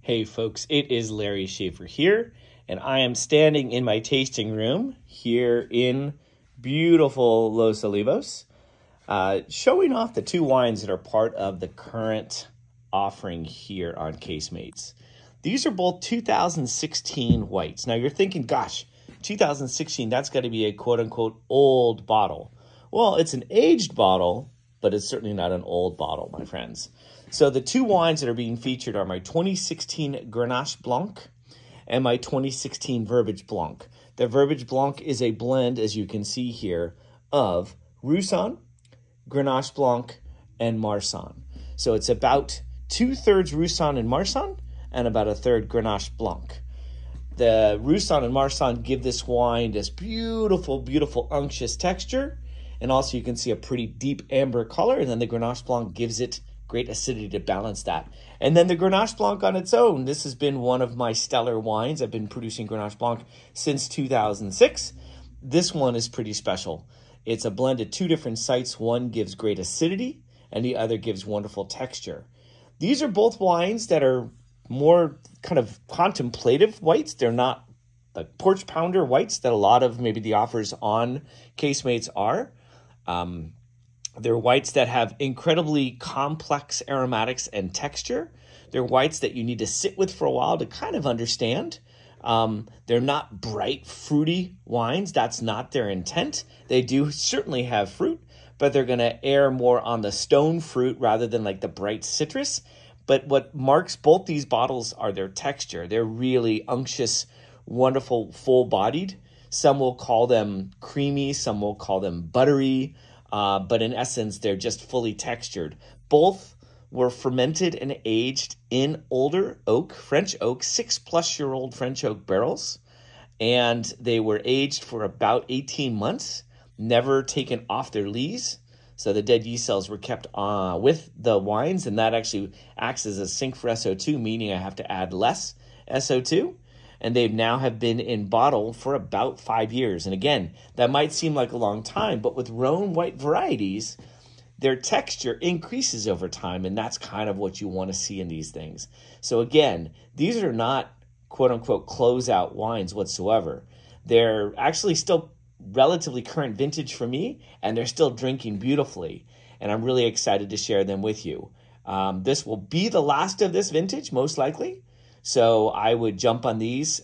Hey folks, it is Larry Schaefer here, and I am standing in my tasting room here in beautiful Los Olivos, showing off the two wines that are part of the current offering here on Casemates. These are both 2016 whites. Now you're thinking, gosh, 2016, that's got to be a quote-unquote old bottle. Well, it's an aged bottle, but it's certainly not an old bottle, my friends. So the two wines that are being featured are my 2016 Grenache Blanc and my 2016 Verbiage Blanc. The Verbiage Blanc is a blend, as you can see here, of Roussanne, Grenache Blanc, and Marsanne. So it's about 2/3 Roussanne and Marsanne, and about 1/3 Grenache Blanc. The Roussanne and Marsanne give this wine this beautiful, beautiful unctuous texture, and also you can see a pretty deep amber color, and then the Grenache Blanc gives it great acidity to balance that. And then the Grenache Blanc on its own, this has been one of my stellar wines. I've been producing Grenache Blanc since 2006. This one is pretty special. It's a blend of two different sites. One gives great acidity, and the other gives wonderful texture. These are both wines that are more kind of contemplative whites. They're not like porch pounder whites that a lot of maybe the offers on Casemates are. They're whites that have incredibly complex aromatics and texture. They're whites that you need to sit with for a while to kind of understand. They're not bright, fruity wines. That's not their intent. They do certainly have fruit, but they're going to err more on the stone fruit rather than like the bright citrus. But what marks both these bottles are their texture. They're really unctuous, wonderful, full-bodied. Some will call them creamy, some will call them buttery. But in essence, they're just fully textured. Both were fermented and aged in older oak, French oak, 6+-year-old French oak barrels. And they were aged for about 18 months, never taken off their lees. So the dead yeast cells were kept with the wines, and that actually acts as a sink for SO2, meaning I have to add less SO2. And they now have been in bottle for about 5 years. And again, that might seem like a long time, but with Rhone white varieties, their texture increases over time, and that's kind of what you want to see in these things. So again, these are not quote-unquote closeout wines whatsoever. They're actually still relatively current vintage for me, and they're still drinking beautifully. And I'm really excited to share them with you. This will be the last of this vintage, most likely. So I would jump on these,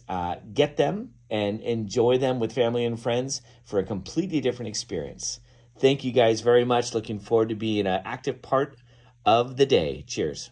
get them, and enjoy them with family and friends for a completely different experience. Thank you guys very much. Looking forward to being an active part of the day. Cheers.